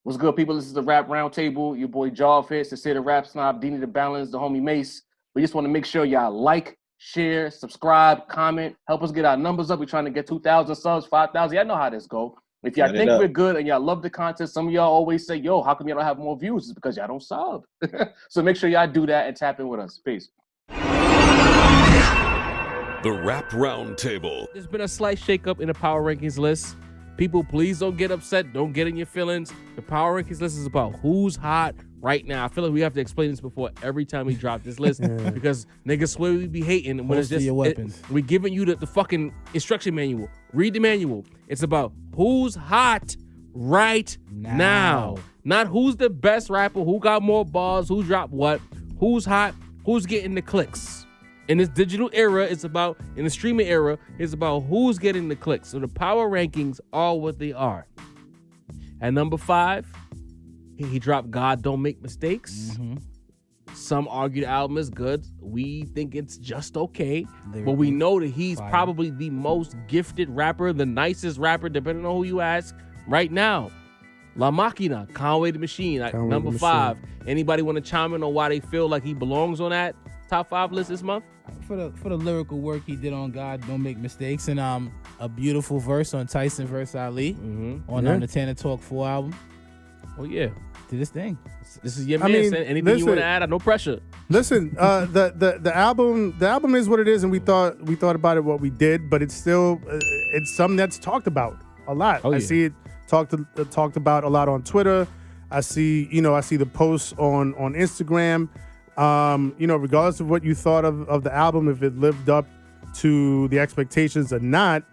What's good, people? This is the Rap Roundtable. Your boy Jarvis, the City Rap Snob, Dini the Balance, the homie Mace. We just want to make sure y'all like, share, subscribe, comment, help us get our numbers up. We're trying to get 2,000 subs, 5,000. Y'all know how this go. If y'all think we're good and y'all love the content, some of y'all always say, yo, how come y'all don't have more views? It's because y'all don't sub. So make sure y'all do that and tap in with us. Peace. The Rap Roundtable. There's been a slight shakeup in the power rankings list. People, please don't get upset. Don't get in your feelings. The power rankings list is about who's hot right now. I feel like we have to explain this before every time we drop this list because niggas swear we be hating when it's just we giving you the fucking instruction manual. Read the manual. It's about who's hot right now. Not who's the best rapper, who got more bars, who dropped what, who's hot, who's getting the clicks. In this digital era, in the streaming era, it's about who's getting the clicks. So the power rankings are what they are. At number 5, he dropped God Don't Make Mistakes. Mm-hmm. Some argue the album is good. We think it's just okay. But we know that he's probably the most gifted rapper, the nicest rapper, depending on who you ask, right now. La Machina, Conway the Machine, number 5. Anybody want to chime in on why they feel like he belongs on that top 5 list this month? For the lyrical work he did on God Don't Make Mistakes, and a beautiful verse on Tyson vs. Ali on the Tanner Talk 4 album. Oh yeah, did this thing. This is your man. Anything you want to add? No pressure. Listen, the album is what it is, and we thought about it what we did, but it's still it's something that's talked about a lot. I see it talked about a lot on Twitter. I see the posts on Instagram. Regardless of what you thought of the album, if it lived up to the expectations or not,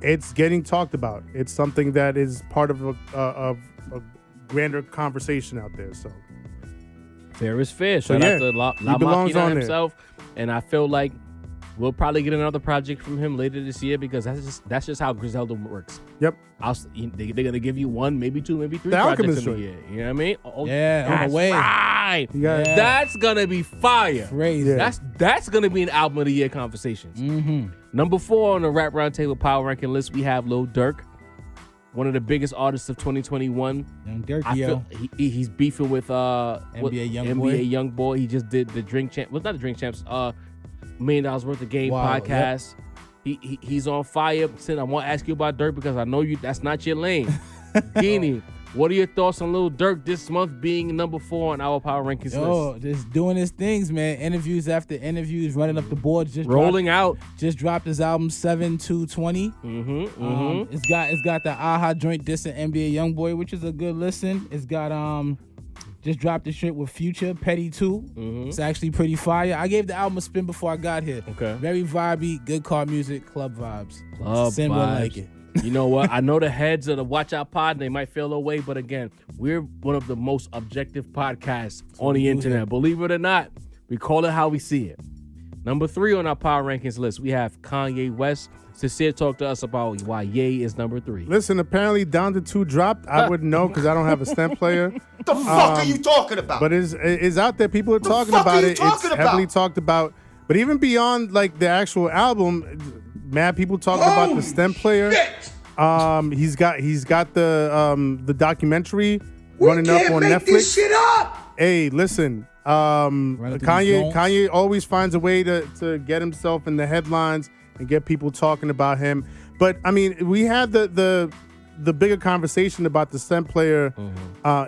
it's getting talked about. It's something that is part of a grander conversation out there. So fair is fair. Shout out to La Machina himself, and I feel like we'll probably get another project from him later this year because that's just how Griselda works. Yep. They're gonna give you 1, maybe 2, maybe 3 projects in a year. You know what I mean? On the way. Right. That's gonna be fire. Crazy. Yeah. That's gonna be an album of the year conversations. Mm-hmm. Number 4 on the Rap Roundtable power ranking list, we have Lil Durk, one of the biggest artists of 2021. Young Durk, he's beefing with NBA Youngboy. He just did the Drink Champs. Well, not the Drink Champs. $1 million worth of game podcast. Yep. He's on fire. Sin, I want to ask you about Durk because I know that's not your lane. Dini, what are your thoughts on Lil Durk this month being number 4 on our power rankings list? Just doing his things, man. Interviews after interviews, running up the boards. Just dropped his album 7-2-20. It's got the Aha joint dissing NBA Youngboy, which is a good listen. It's got just dropped the shit with Future, Petty 2. It's actually pretty fire. I gave the album a spin before I got here. Okay. Very vibey, good car music, club vibes. Same way like it. You know what? I know the heads of the Watch Out Pod, they might feel away, but again, we're one of the most objective podcasts on the internet. Believe it or not, we call it how we see it. Number 3 on our power rankings list, we have Kanye West. Sincere talked to us about why Ye is number 3. Listen, apparently Down to 2 dropped. I wouldn't know because I don't have a stem player. What the fuck are you talking about? But it's out there. People are talking about it. It's heavily talked about. But even beyond like the actual album, mad people talking about the stem player. He's got the documentary running up on Netflix. This shit up. Hey, listen. Kanye always finds a way to get himself in the headlines and get people talking about him. But I mean, we had the bigger conversation about the stem player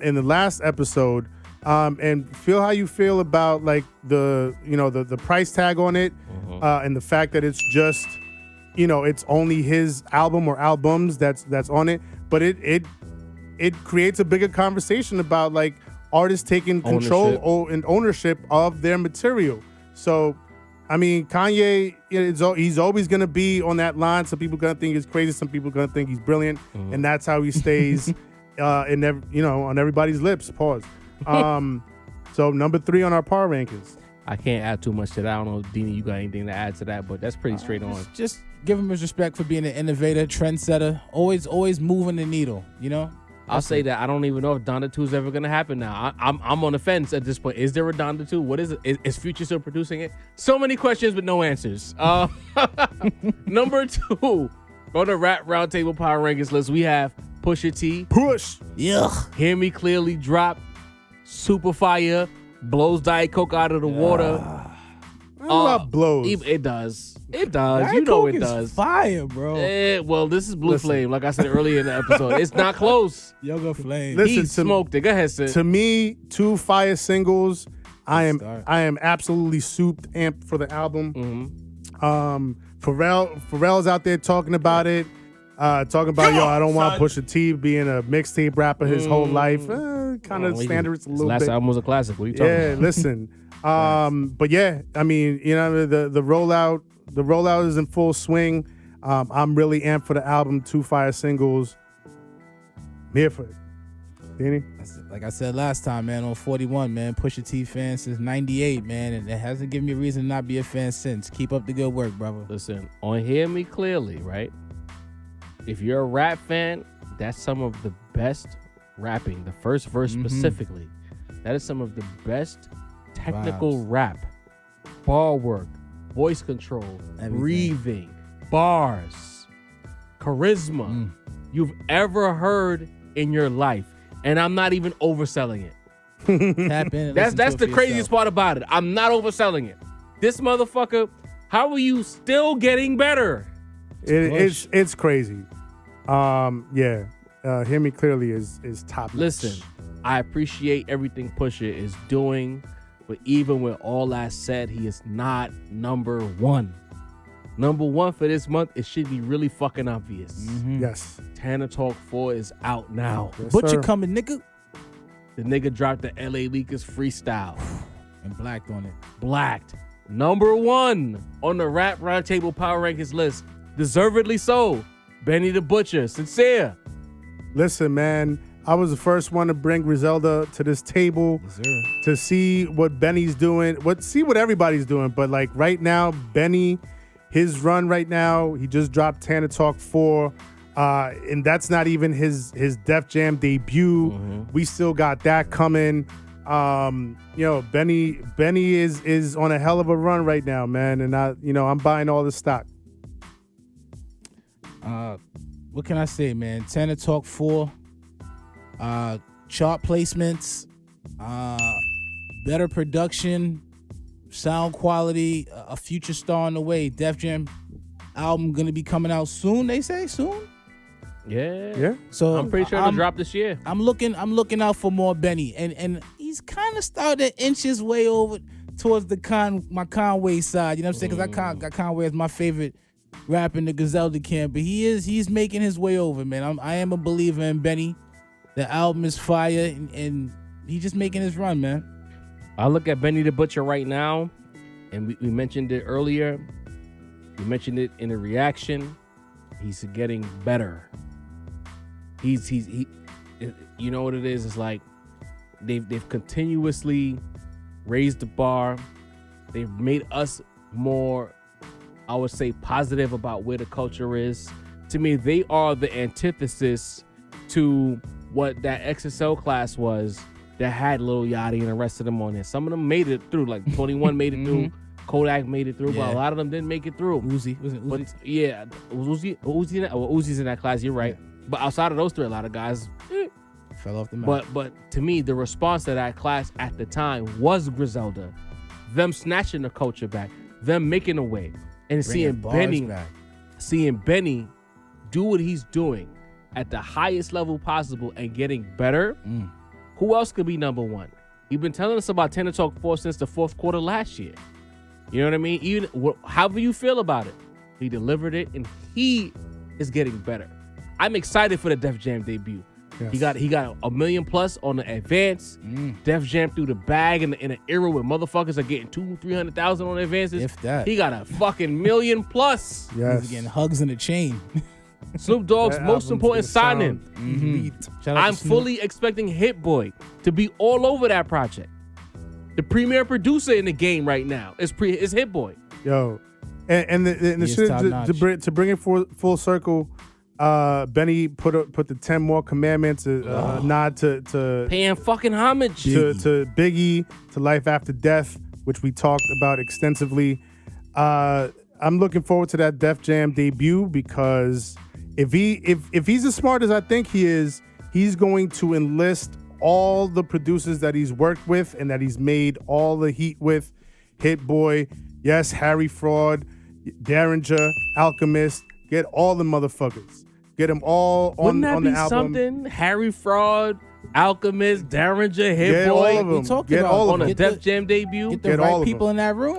in the last episode. And feel how you feel about like the price tag on it, and the fact that it's just it's only his album or albums that's on it, but it creates a bigger conversation about like artists taking control and ownership of their material. So I mean, Kanye, he's always going to be on that line. Some people are going to think he's crazy. Some people are going to think he's brilliant. And that's how he stays on everybody's lips. Pause. So number 3 on our power rankings. I can't add too much to that. I don't know, Dini, you got anything to add to that, but that's pretty straight on. Just give him his respect for being an innovator, trendsetter, always moving the needle, I'll say that I don't even know if Donda 2 is ever going to happen now. I'm on the fence at this point. Is there a Donda 2? What is it? Is Future still producing it? So many questions with no answers. Number 2 on the Rap Roundtable Power Rankings list, we have Pusha T. Push. Yuck. Hear Me Clearly drop. Super Fire. Blows Diet Coke out of the water. What blows? It does. It does. Diet You know Coke it is does. fire, bro. Well, this is Blue Flame, like I said earlier in the episode. It's not close. Yoga Flame. Listen, He smoked it. Go ahead, Sid. To me, 2 fire singles. I start. am absolutely souped, amped for the album. Mm-hmm. Pharrell's out there talking about it. Talking about, I don't want Pusha T being a mixtape rapper his whole life. Kind of standards a little last bit. album was a classic. What are you talking Yeah, about? listen. But yeah, I mean, the rollout is in full swing. I'm really amped for the album, 2 fire singles. I'm here for it. Danny? Like I said last time, man, on 41, man, Pusha T fan since 98, man, and it hasn't given me a reason to not be a fan since. Keep up the good work, brother. Listen, on Hear Me Clearly, right? If you're a rap fan, that's some of the best rapping. The first verse specifically. That is some of the best technical rap. Bar work, voice control, breathing, bars, charisma you've ever heard in your life. And I'm not even overselling it. Tap in. That's the craziest part about it. I'm not overselling it. This motherfucker, how are you still getting better? It's crazy. Hear Me Clearly is top notch. Listen, I appreciate everything Pusha is doing, but even with all that said, he is not number one. Number one for this month, it should be really fucking obvious. Yes. Tana Talk 4 is out now. Yes, Butcher sir. coming, nigga. The nigga dropped the LA Leakers freestyle. And blacked on it. Blacked. Number one on the Rap Roundtable Power Rankings list. Deservedly so. Benny the Butcher. Sincere. Listen, man, I was the first one to bring Griselda to this table to see what Benny's doing, see what everybody's doing. But like right now, Benny, his run right now, he just dropped Tana Talk 4. And that's not even his Def Jam debut. We still got that coming. Benny is on a hell of a run right now, man. And I'm buying all the stock. What can I say, man? Tana Talk 4. Chart placements. Better production. Sound quality. A future star on the way. Def Jam album gonna be coming out soon, they say? Soon? Yeah. So I'm pretty sure it'll drop this year. I'm looking out for more Benny, and he's kind of starting to inch his way over towards my Conway side. You know what I'm saying? Because I got Conway as my favorite rapper in the Griselda camp, but he's making his way over, man. I am a believer in Benny. The album is fire, and he's just making his run, man. I look at Benny the Butcher right now, and we mentioned it earlier. We mentioned it in a reaction. He's getting better. He you know what it is? It's like they've continuously raised the bar. They've made us more, I would say, positive about where the culture is. To me, they are the antithesis to what that XSL class was that had Lil Yachty and the rest of them on there. Some of them made it through, like 21 made it through, Kodak made it through, but a lot of them didn't make it through. Uzi, was it Uzi? But yeah, Uzi's in that class, you're right. Yeah. But outside of those three, a lot of guys fell off the map. But to me, the response to that class at the time was Griselda. Them snatching the culture back, them making a way, and seeing Benny do what he's doing at the highest level possible and getting better. Who else could be number one? You've been telling us about Tana Talk 4 since the fourth quarter last year. You know what I mean? Even however you feel about it, he delivered it, and he is getting better. I'm excited for the Def Jam debut. Yes. He got a million plus on the advance. Def Jam through the bag in an era where motherfuckers are getting 200,000-300,000 on advances. If that. He got a fucking million plus. Yes. He's getting hugs in a chain. Snoop Dogg's most important signing. I'm fully expecting Hit Boy to be all over that project. The premier producer in the game right now is Hit Boy. Yo, and the shit to bring it full circle. Benny put the 10 more commandments, nod to paying fucking homage to Biggie, to Life After Death, which we talked about extensively. I'm looking forward to that Def Jam debut because if he's as smart as I think he is, he's going to enlist all the producers that he's worked with and that he's made all the heat with. Hit Boy, yes, Harry Fraud, Derringer, Alchemist, get all the motherfuckers. Get them all on the album. Wouldn't that be something? Harry Fraud, Alchemist, Derringer, Hit Boy. All of them. We talked get about all of on them. a Def Jam debut. Get the right people in that room.